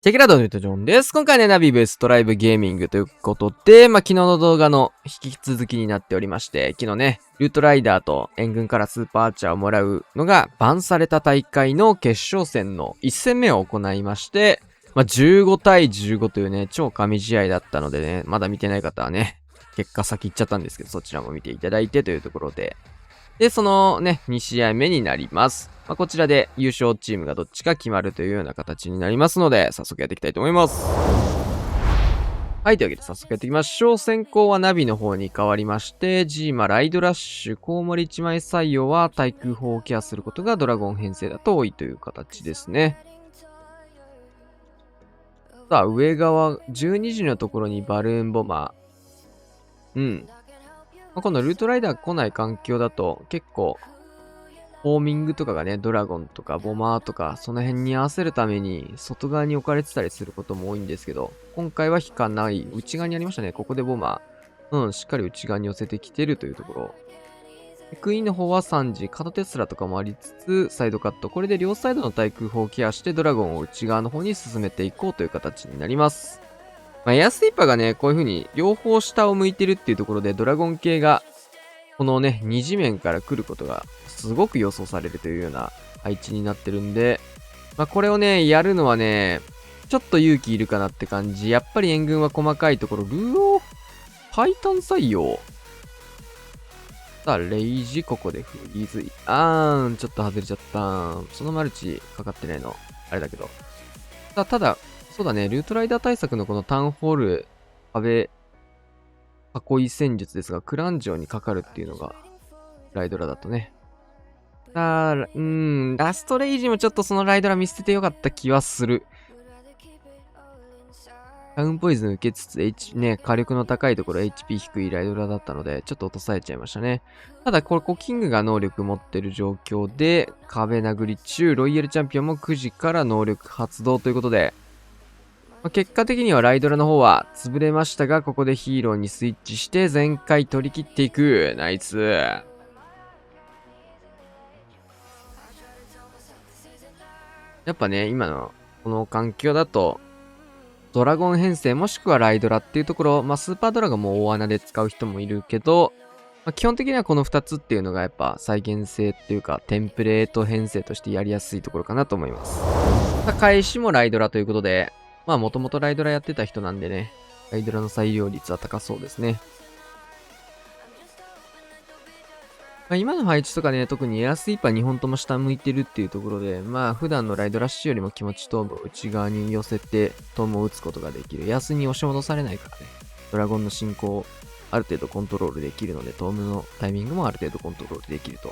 チェケラドのユートジョンです。今回ね、ナビベーストライブゲーミングということで、昨日の動画の引き続きになっておりまして、昨日ね、ルートライダーと援軍からスーパーアーチャーをもらうのがバンされた大会の決勝戦の1戦目を行いまして、15対15というね、超神試合だったのでね、まだ見てない方はね、結果先行っちゃったんですけど、そちらも見ていただいてというところで、で、そのね、2試合目になります。こちらで優勝チームがどっちか決まるというような形になりますので、早速やっていきたいと思います。はい、というわけで早速やっていきましょう。先行はナビの方に変わりまして、ジーマ、ライドラッシュ、コウモリ1枚採用は対空砲をケアすることがドラゴン編成だと多いという形ですね。さあ、上側、12時のところにバルーンボマー。このルートライダー来ない環境だと結構ホーミングとかがね、ドラゴンとかボマーとか、その辺に合わせるために、外側に置かれてたりすることも多いんですけど、今回は引かない、内側にありましたね。ここでボマー。しっかり内側に寄せてきてるというところ。クイーンの方は3時、カトテスラとかもありつつ、サイドカット。これで両サイドの対空砲をケアして、ドラゴンを内側の方に進めていこうという形になります。エアスイーパーがね、こういう風に両方下を向いてるっていうところで、ドラゴン系がこのね、二次面から来ることがすごく予想されるというような配置になってるんで、これをね、やるのはね、ちょっと勇気いるかなって感じ。やっぱり援軍は細かいところ、ルーオー、タイタン採用。さあ、レイジ、ここでフリーズ。ちょっと外れちゃった。そのマルチかかってないの。あれだけど。さあ、ただ、そうだね、ルートライダー対策のこのタウンホール、壁、囲い戦術ですが、クランジョンにかかるっていうのが、ライドラだとね。ラストレイジもちょっとそのライドラ見捨ててよかった気はする。タウンポイズン受けつつ、火力の高いところ HP 低いライドラだったので、ちょっと落とされちゃいましたね。ただ、これ、キングが能力持ってる状況で、壁殴り中、ロイヤルチャンピオンも9時から能力発動ということで、結果的にはライドラの方は潰れましたが、ここでヒーローにスイッチして全開取り切っていく。ナイス。やっぱね、今のこの環境だと、ドラゴン編成もしくはライドラっていうところ、スーパードラゴンも大穴で使う人もいるけど、基本的にはこの2つっていうのがやっぱ再現性っていうか、テンプレート編成としてやりやすいところかなと思います。返しもライドラということで、もともとライドラやってた人なんでね、ライドラの採用率は高そうですね。今の配置とかね、特にエアスイーパー2本とも下向いてるっていうところで、普段のライドラッシュよりも気持ちトームを内側に寄せて、トームを打つことができる。エアスに押し戻されないからね。ドラゴンの進行をある程度コントロールできるので、トームのタイミングもある程度コントロールできると。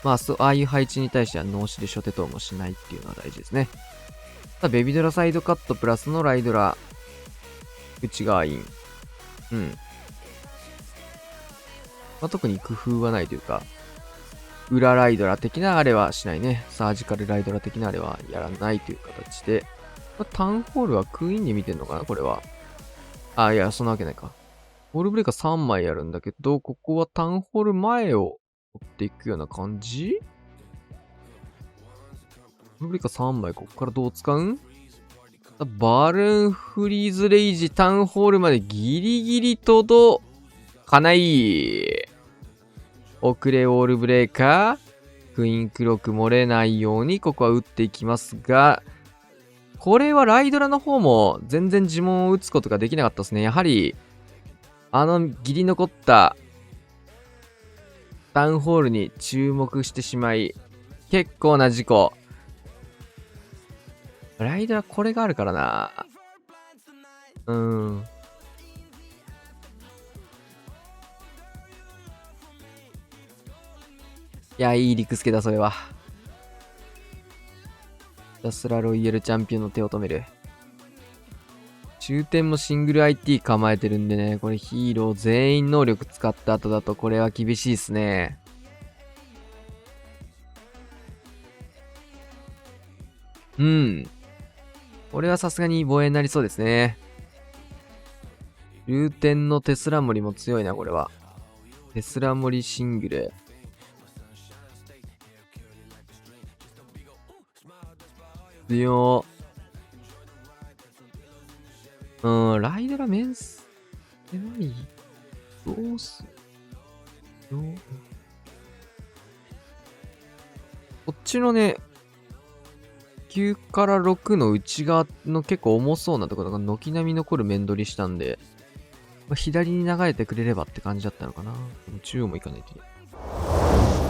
ああいう配置に対しては脳死で初手トームをしないっていうのは大事ですね。ベビドラサイドカットプラスのライドラ、内側イン。特に工夫はないというか、裏ライドラ的なあれはしないね。サージカルライドラ的なあれはやらないという形で。タウンホールはクイーンで見てんのかなこれは。いや、そんなわけないか。ホールブレーカー3枚あるんだけど、ここはタウンホール前を追っていくような感じホールブレーカー3枚、ここからどう使うんバルーンフリーズレイジタウンホールまでギリギリ届かない。遅れオールブレーカー。クイーンクロック漏れないようにここは打っていきますが、これはライドラの方も全然呪文を打つことができなかったですね。やはり、ギリ残ったタウンホールに注目してしまい、結構な事故。ライドラこれがあるからな。いや、いいリクスケだ、それは。ひたすらロイヤルチャンピオンの手を止める。終点もシングル IT 構えてるんでね、これヒーロー全員能力使った後だとこれは厳しいっすね。これはさすがに防衛になりそうですね。ルーテンのテスラモリも強いな、これは。テスラモリシングル。強。ライドラメンスってないどうすよ。こっちのね、9から6の内側の結構重そうなところが軒並み残る面取りしたんで、左に流れてくれればって感じだったのかな。でも中央も行かないといけない。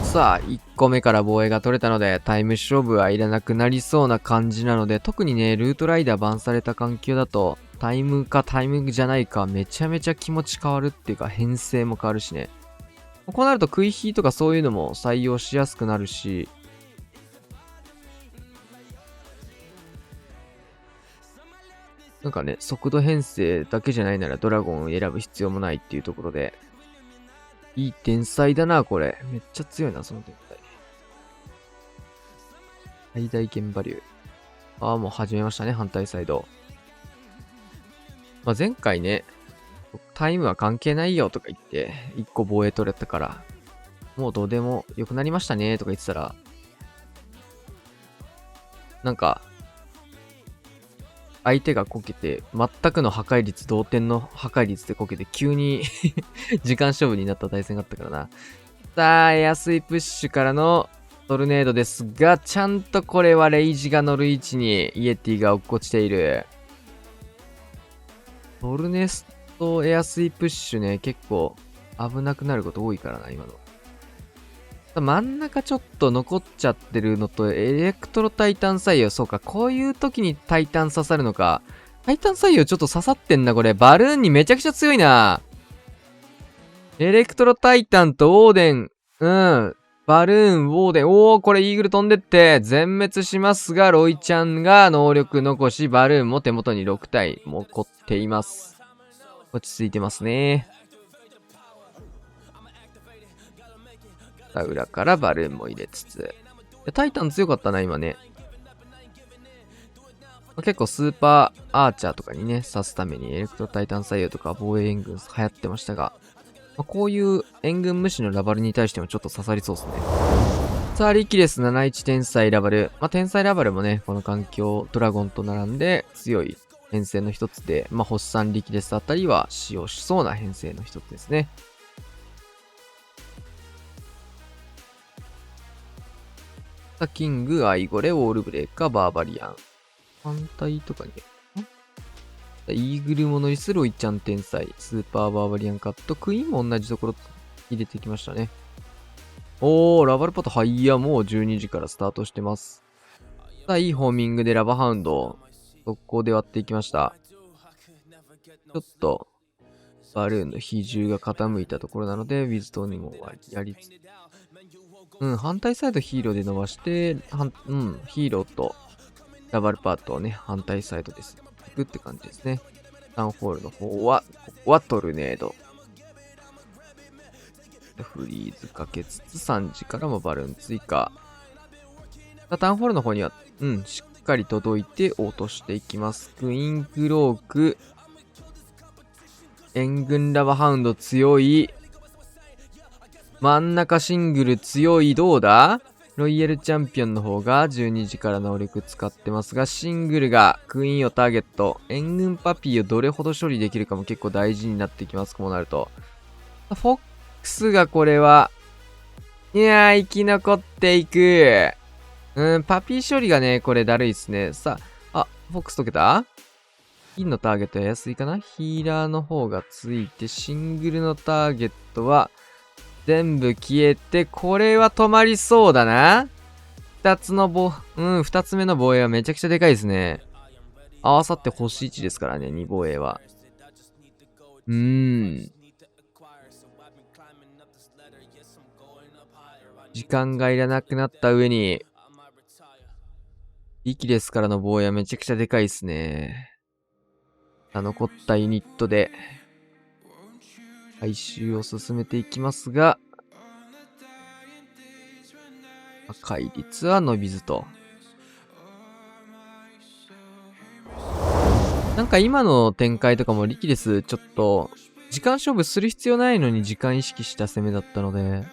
さあ、1個目から防衛が取れたので、タイム勝負はいらなくなりそうな感じなので、特にね、ルートライダーバンされた環境だと、タイムかタイムじゃないか、めちゃめちゃ気持ち変わるっていうか、編成も変わるしね。こうなると、食い火とかそういうのも採用しやすくなるし、なんかね、速度編成だけじゃないならドラゴンを選ぶ必要もないっていうところで、いい天才だな、これ。めっちゃ強いな、その天才。最大剣バリュー。ああ、もう始めましたね、反対サイド。前回ね、タイムは関係ないよとか言って、1個防衛取れたから、もうどうでも良くなりましたねとか言ってたら、なんか、相手がこけて、全くの破壊率、同点の破壊率でこけて、急に時間勝負になった対戦があったからな。さあ、エアスイプッシュからのトルネードですが、ちゃんとこれはレイジが乗る位置にイエティが落っこちている。トルネストエアスイプッシュね、結構危なくなること多いからな、今の。真ん中ちょっと残っちゃってるのと、エレクトロタイタン採用。そうか、こういう時にタイタン刺さるのか。タイタン採用ちょっと刺さってんな、これ。バルーンにめちゃくちゃ強いな。エレクトロタイタンとオーデン。バルーン、オーデン。これイーグル飛んでって、全滅しますが、ロイちゃんが能力残し、バルーンも手元に6体残っています。落ち着いてますね。裏からバルーンも入れつつ。タイタン強かったな、今ね。結構スーパーアーチャーとかにね、刺すためにエレクトロタイタン採用とか防衛援軍流行ってましたが、こういう援軍無視のラバルに対してもちょっと刺さりそうですね。さあ、リキレス71天才ラバル。天才ラバルもね、この環境、ドラゴンと並んで強い編成の一つで、星3リキレスあたりは使用しそうな編成の一つですね。さあ、キング、アイゴレ、ウォールブレーカー、バーバリアン。反対とかに、イーグルも乗りするおいちゃん天才、スーパーバーバリアンカット、クイーンも同じところ入れてきましたね。ラバルパットハイヤーもう12時からスタートしてます。さあ、いいホーミングでラバハウンド、速攻で割っていきました。ちょっと、バルーンの比重が傾いたところなので、ウィズトーにもやりつつ。反対サイドヒーローで伸ばして、ヒーローとラバルパートをね、反対サイドです。行くって感じですね。タウンホールの方は、ここはトルネード。フリーズかけつつ3時からもバルーン追加。タウンホールの方には、しっかり届いて落としていきます。クイーンクローク。援軍ラバハウンド強い。真ん中シングル強い。どうだ？ロイヤルチャンピオンの方が12時から能力使ってますが、シングルがクイーンをターゲット。援軍パピーをどれほど処理できるかも結構大事になってきます。こうなると。フォックスがこれは、いやー、生き残っていく。パピー処理がね、これだるいっすね。さあ、フォックス解けた？金のターゲットは安いかな？ヒーラーの方がついて、シングルのターゲットは、全部消えて、これは止まりそうだな。二つ目の防衛はめちゃくちゃでかいですね。合わさって星1ですからね、2防衛は。時間がいらなくなった上に、リキレスからの防衛はめちゃくちゃでかいですね。残ったユニットで、回収を進めていきますが、破壊率は伸びずと。なんか今の展開とかもリキレスちょっと、時間勝負する必要ないのに時間意識した攻めだったので、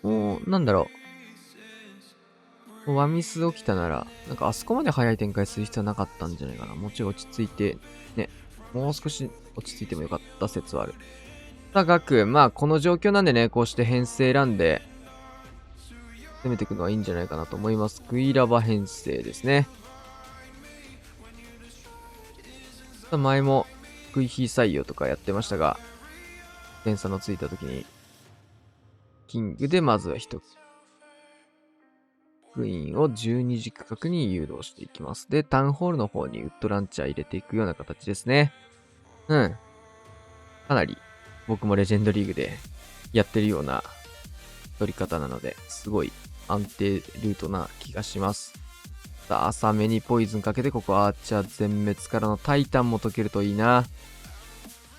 もう、なんだろう。ワミス起きたなら、なんかあそこまで早い展開する必要なかったんじゃないかな。もうちょい落ち着いて、ね、もう少し落ち着いてもよかった説はある。さあ、学。まあ、この状況なんでね、こうして編成選んで、攻めていくのはいいんじゃないかなと思います。クイラバ編成ですね。前も、クイヒー採用とかやってましたが、点差のついた時に、キングでまずは一つ。クイーンを12時区画に誘導していきます。で、タウンホールの方にウッドランチャー入れていくような形ですね。うん。かなり、僕もレジェンドリーグでやってるような取り方なので、すごい安定ルートな気がします。さあ、浅めにポイズンかけて、ここアーチャー全滅からのタイタンも解けるといいな。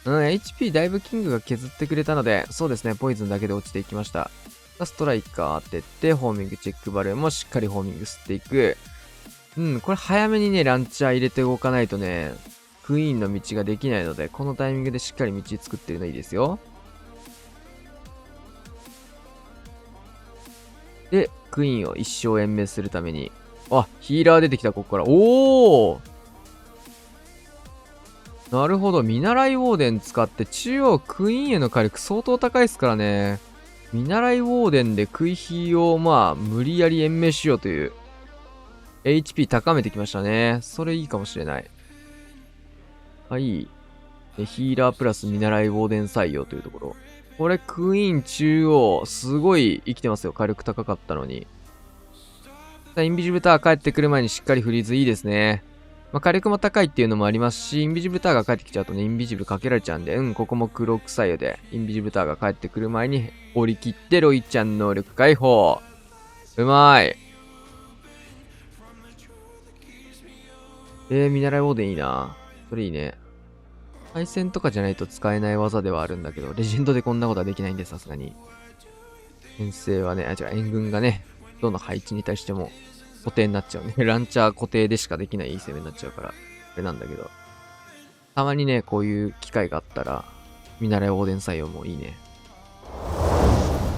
HP だいぶキングが削ってくれたので、そうですね、ポイズンだけで落ちていきました。ストライカー当てて、ホーミングチェックバルーンもしっかりホーミング吸っていく。これ早めにね、ランチャー入れて動かないとね、クイーンの道ができないので、このタイミングでしっかり道作ってるのいいですよ。で、クイーンを一生延命するために、あ、ヒーラー出てきた、ここから。おーなるほど。見習いウォーデン使って中央クイーンへの火力相当高いですからね。見習いウォーデンでクイヒーを無理やり延命しようという HP 高めてきましたね。それいいかもしれない。はい。ヒーラープラス見習いウォーデン採用というところ。これクイーン中央すごい生きてますよ。火力高かったのに。インビジブルタワー帰ってくる前にしっかりフリーズいいですね。火力も高いっていうのもありますし、インビジブルタワーが帰ってきちゃうとね、インビジブルかけられちゃうんで、ここも黒臭いよで、インビジブルタワーが帰ってくる前に降り切ってロイちゃん能力解放。うまい。見習いウォーデンいいな。それいいね。対戦とかじゃないと使えない技ではあるんだけど、レジェンドでこんなことはできないんで、さすがに。編成はね、援軍がね、どの配置に対しても固定になっちゃうね。ランチャー固定でしかできないいい攻めになっちゃうから、あれなんだけど。たまにね、こういう機会があったら、見習いオーデン採用もいいね。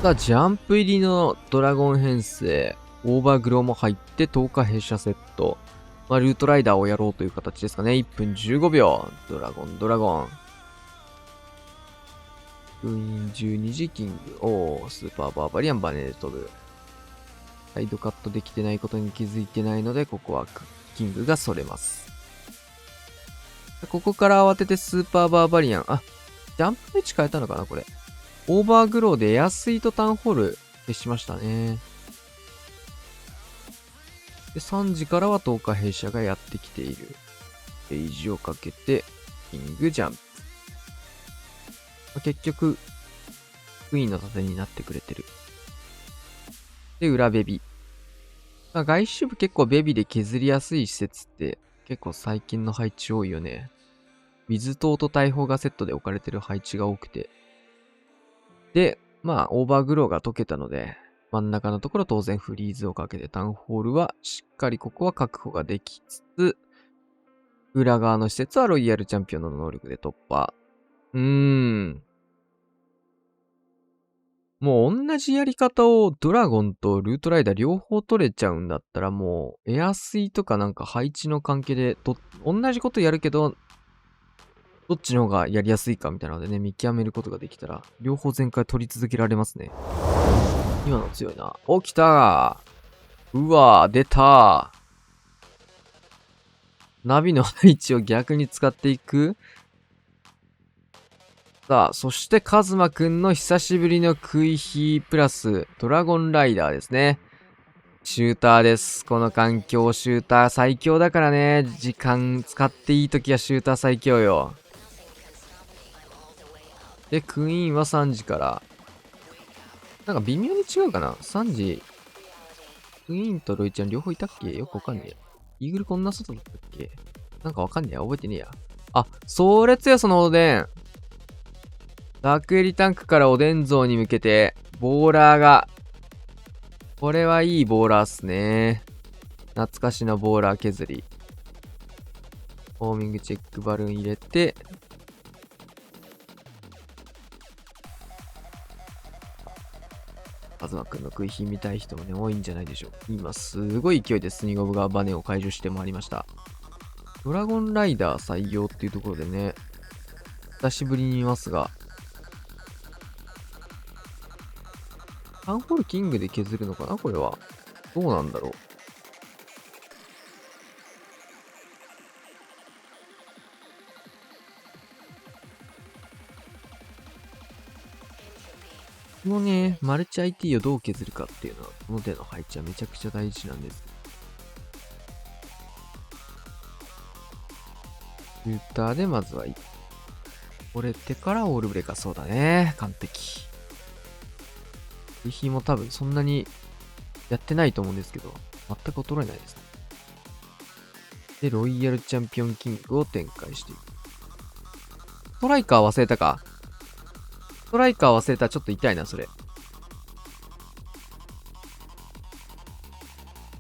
さあ、ジャンプ入りのドラゴン編成、オーバーグローも入って10日閉鎖セット。ルートライダーをやろうという形ですかね。1分15秒。ドラゴン、ドラゴン。クイーン12時キング。スーパーバーバリアンバネで飛ぶ。サイドカットできてないことに気づいてないので、ここはキングがそれます。ここから慌ててスーパーバーバリアン。あ、ジャンプの位置変えたのかなこれ。オーバーグローでエアスイートタウンホール消しましたね。で、3時からは10日弊社がやってきている。ページをかけて、キングジャンプ。結局、クイーンの盾になってくれてる。で、裏ベビ。外周部結構ベビで削りやすい施設って結構最近の配置多いよね。水塔と大砲がセットで置かれてる配置が多くて。で、オーバーグローが解けたので、真ん中のところ当然フリーズをかけてタウンホールはしっかりここは確保ができつつ、裏側の施設はロイヤルチャンピオンの能力で突破。もう同じやり方をドラゴンとルートライダー両方取れちゃうんだったらもうエアスイとかなんか配置の関係で同じことやるけどどっちの方がやりやすいかみたいなのでね見極めることができたら両方全開取り続けられますね。今の強いな。お、来たー。うわー、出たー。ナビの配置を逆に使っていく。さあ、そしてカズマくんの久しぶりのクイヒープラスドラゴンライダーですね。シューターです。この環境シューター最強だからね。時間使っていいときはシューター最強よ。で、クイーンは3時から。なんか微妙に違うかな ?3 時。クイーンとロイちゃん両方いたっけよくわかんねえ。イーグルこんな外だったっけなんかわかんねえ。覚えてねえや。あ、それ強そのおでん。ダークエリタンクからおでん像に向けて、ボーラーが。これはいいボーラーっすね。懐かしのボーラー削り。ホーミングチェックバルーン入れて、カズマくんの食い火見たい人もね、多いんじゃないでしょう。今、すごい勢いでスニゴブがバネを解除してまいりました。ドラゴンライダー採用っていうところでね、久しぶりに見ますが、タウンホールキングで削るのかなこれは。どうなんだろう。このね、マルチ IT をどう削るかっていうのは、この手の配置はめちゃくちゃ大事なんです。ルーターでまずは折れてからオールブレーカー。そうだね。完璧。遺品も多分そんなにやってないと思うんですけど、全く衰えないですね。で、ロイヤルチャンピオンキングを展開していく。ストライカー忘れたか。ストライカー忘れた。ちょっと痛いな、それ。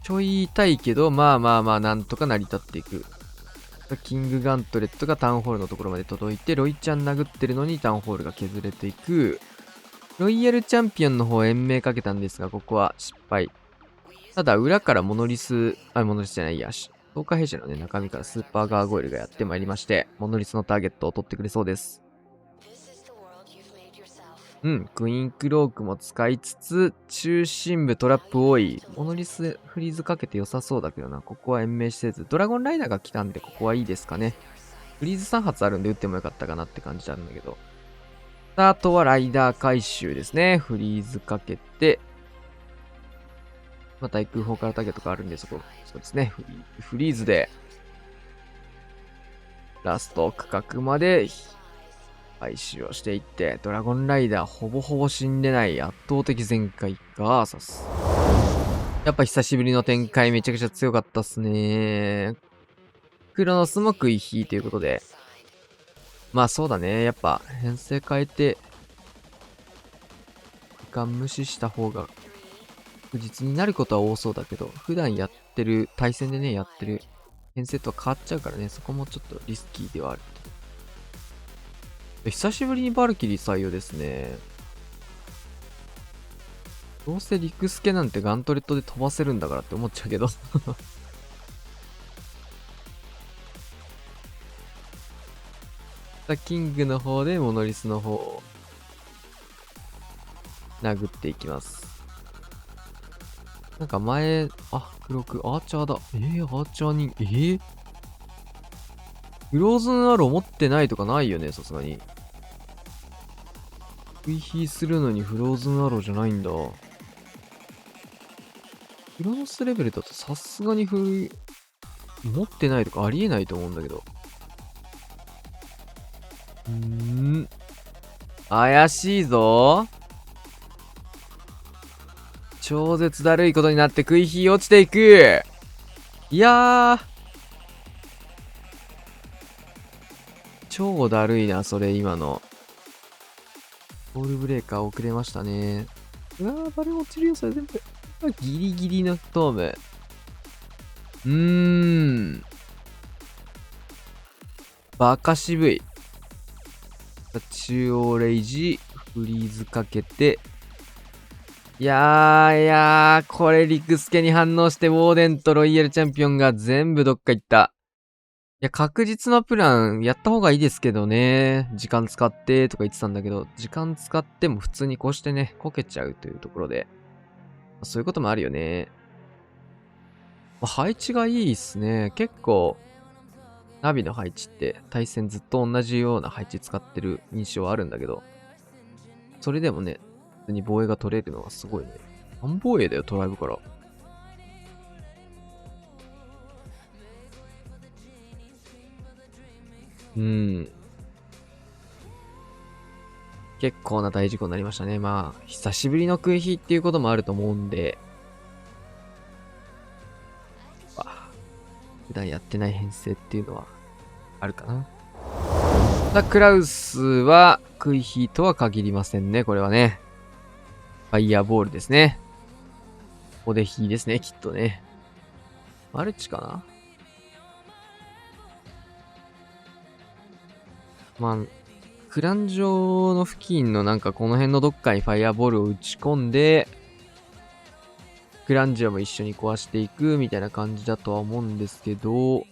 ちょい痛いけど、まあまあまあ、なんとか成り立っていく。キングガントレットがタウンホールのところまで届いて、ロイちゃん殴ってるのにタウンホールが削れていく。ロイヤルチャンピオンの方延命かけたんですが、ここは失敗。ただ、裏からモノリスじゃないやし。透過兵士のね、中身からスーパーガーゴイルがやってまいりまして、モノリスのターゲットを取ってくれそうです。うん、クイーンクロークも使いつつ、中心部トラップ多い。モノリスフリーズかけて良さそうだけどな。ここは延命せず。ドラゴンライダーが来たんで、ここはいいですかね。フリーズ3発あるんで撃ってもよかったかなって感じなんだけど。あとはライダー回収ですね。フリーズかけて。また対空砲からターゲットがあるんで、そうですね。フリーズで、ラスト区画まで回収をしていって、ドラゴンライダーほぼほぼ死んでない圧倒的全開ガーサス。やっぱ久しぶりの展開めちゃくちゃ強かったっすね。クロノスも食い火ということで。まあそうだね。やっぱ編成変えて、時間無視した方が確実になることは多そうだけど、普段やってる、対戦でね、やってる編成とは変わっちゃうからね、そこもちょっとリスキーではある。久しぶりにバルキリー採用ですね。どうせリクスケなんてガントレットで飛ばせるんだからって思っちゃうけどキングの方でモノリスの方を殴っていきます。なんか前、黒く、アーチャーだ。アーチャーに、フローズンアロー持ってないとかないよね、さすがに。追肥するのにフローズンアローじゃないんだ。フロノスレベルだとさすがに持ってないとかありえないと思うんだけど。怪しいぞ。超絶だるいことになって食い火落ちていく。いやー。超だるいな、それ今の。ボールブレーカー遅れましたね。うわー、バル落ちるよ、それ全部。ギリギリのストーム。バカ渋い。中央レイジ、フリーズかけて。いやー、これ、リクスケに反応して、ウォーデンとロイヤルチャンピオンが全部どっか行った。いや、確実なプラン、やった方がいいですけどね。時間使ってとか言ってたんだけど、時間使っても普通にこうしてね、こけちゃうというところで。そういうこともあるよね。配置がいいっすね。結構、ナビの配置って対戦ずっと同じような配置使ってる印象はあるんだけど、それでもね、普通に防衛が取れるのはすごいね。半防衛だよ、トライブから。結構な大事故になりましたね。まあ、久しぶりの食い火っていうこともあると思うんで、普段やってない編成っていうのはあるかな。クラウスは食い火とは限りませんね、これはね。ファイヤーボールですね。おで火ですね、きっとね。マルチかな。まあ、クラン上の付近のなんかこの辺のどっかにファイアボールを打ち込んで、クランジアも一緒に壊していくみたいな感じだとは思うんですけど、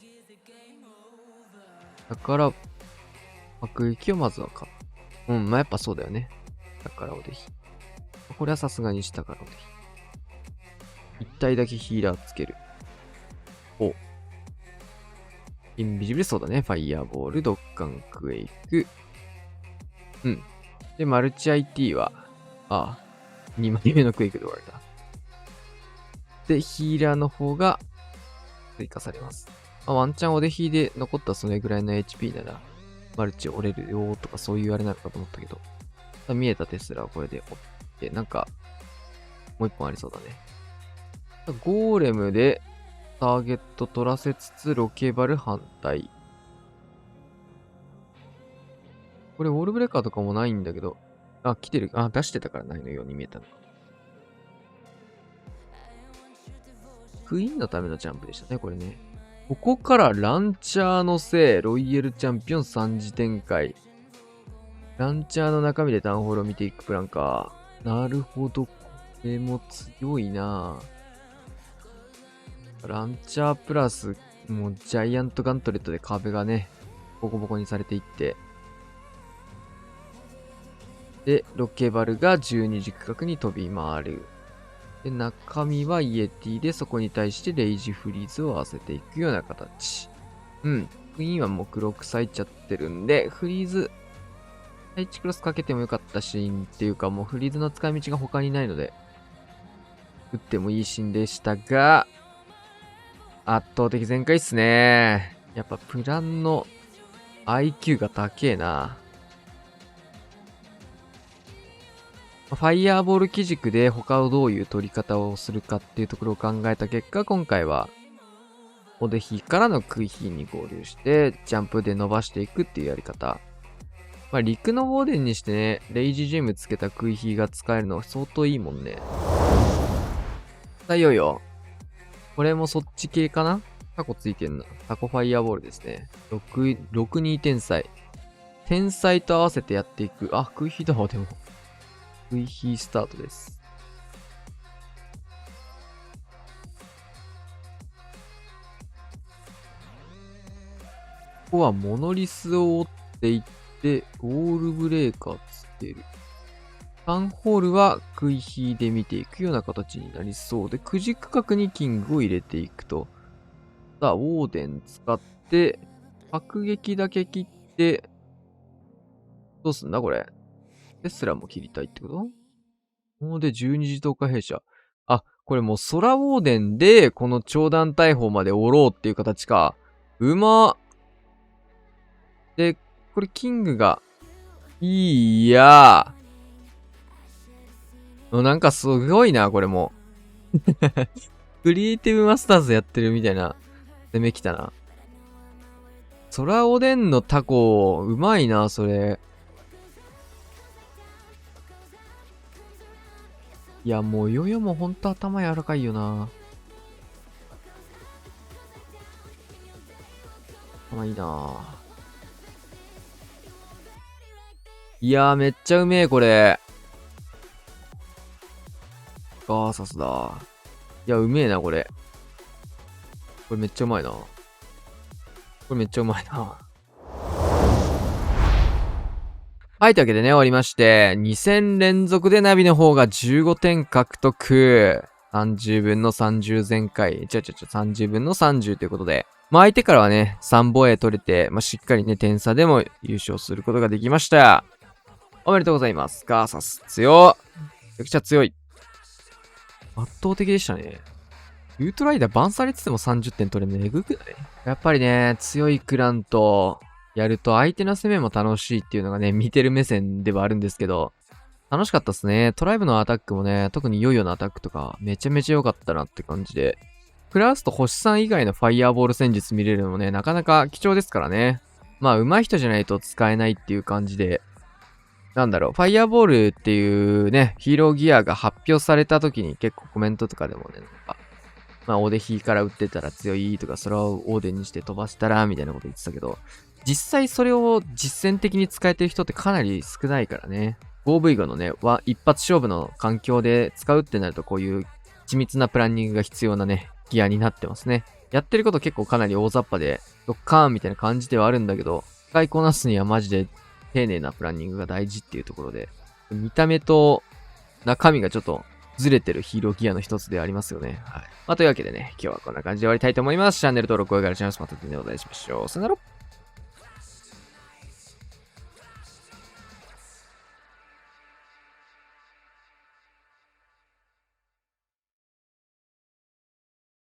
だから、爆撃をまずは買う。まあ、やっぱそうだよね。だからおでひ。これはさすがに下からおでひ。一体だけヒーラーつける。お。インビジブル、そうだね。ファイヤーボール、ドッカンクエイク。で、マルチ IT は、2枚目のクエイクで終われた。で、ヒーラーの方が追加されます。ワンチャンおでひで残ったそれぐらいの HP なら、マルチ折れるよとかそういうあれなのかと思ったけど、見えたテスラはこれで折って、なんか、もう一本ありそうだね。ゴーレムでターゲット取らせつつ、ロケバル反対。これ、ウォールブレーカーとかもないんだけど、来てる。出してたからないのように見えたのか。クイーンのためのジャンプでしたね、これね。ここからランチャーのせい、ロイヤルチャンピオン3次展開。ランチャーの中身でタウンホールを見ていくプランか。なるほど。これも強いなぁ。ランチャープラス、もうジャイアントガントレットで壁がね、ボコボコにされていって。で、ロケバルが12時区画に飛び回る。で、中身はイエティでそこに対してレイジフリーズを合わせていくような形。クイーンはもう黒く咲いちゃってるんで、フリーズ、配置クロスかけてもよかったシーンっていうか、もうフリーズの使い道が他にないので、打ってもいいシーンでしたが、圧倒的全開っすね。やっぱプランの IQ が高えな。ファイヤーボール基軸で他をどういう取り方をするかっていうところを考えた結果、今回は、おでひからのクイヒーに合流して、ジャンプで伸ばしていくっていうやり方。陸のウォーデンにしてね、レイジジェムつけたクイヒーが使えるのは相当いいもんね。さあ、いよいよ。これもそっち系かな？タコついてんな。タコファイヤーボールですね。62天才。天才と合わせてやっていく。クイヒーだわ、でも。クイヒースタートです。ここはモノリスを追っていって、ウォールブレーカーつける。タウンホールはクイヒーで見ていくような形になりそうで、9時区画にキングを入れていくと。さあ、ウォーデン使って、迫撃だけ切って、どうすんだこれ。テスラも切りたいってこともうで12時投下弊社。これもう空ウォーデンで、この長弾大砲まで折ろうっていう形か。うまっ。で、これキングが、いやー。なんかすごいな、これも。クリエイティブマスターズやってるみたいな攻めきたな。空おでんのタコ、うまいな、それ。いや、もうヨヨもほんと頭柔らかいよな。頭いいな。いやー、めっちゃうめえ、これ。ガーサスだ。いや、うめえな、これ。これめっちゃうまいな。これめっちゃうまいな。はい、というわけでね、終わりまして、2戦連続でナビの方が15点獲得。30分の30前回。30分の30ということで。相手からはね、3防衛取れて、しっかりね、点差でも優勝することができました。おめでとうございます。ガーサス、強っ。めちゃくちゃ強い。圧倒的でしたね。ルートライダーバンされてても30点取れるのえぐくない？やっぱりね、強いクランと、やると相手の攻めも楽しいっていうのがね、見てる目線ではあるんですけど、楽しかったっすね。トライブのアタックもね、特にヨーヨーのアタックとか、めちゃめちゃ良かったなって感じで。クラスと星さん以外のファイヤーボール戦術見れるのもね、なかなか貴重ですからね。上手い人じゃないと使えないっていう感じで。ファイヤーボールっていうね、ヒーローギアが発表された時に結構コメントとかでもね、オーデヒーから撃ってたら強いとか、それをオーデンにして飛ばしたら、みたいなこと言ってたけど、実際それを実践的に使えてる人ってかなり少ないからね。5V 後のね、一発勝負の環境で使うってなるとこういう緻密なプランニングが必要なね、ギアになってますね。やってること結構かなり大雑把で、ドッカーンみたいな感じではあるんだけど、使いこなすにはマジで丁寧なプランニングが大事っていうところで、見た目と中身がちょっとずれてるヒーローギアの一つでありますよね。はい。というわけでね、今日はこんな感じで終わりたいと思います。チャンネル登録、高評価、チャンネル登録またお願いしましょう。さよなら。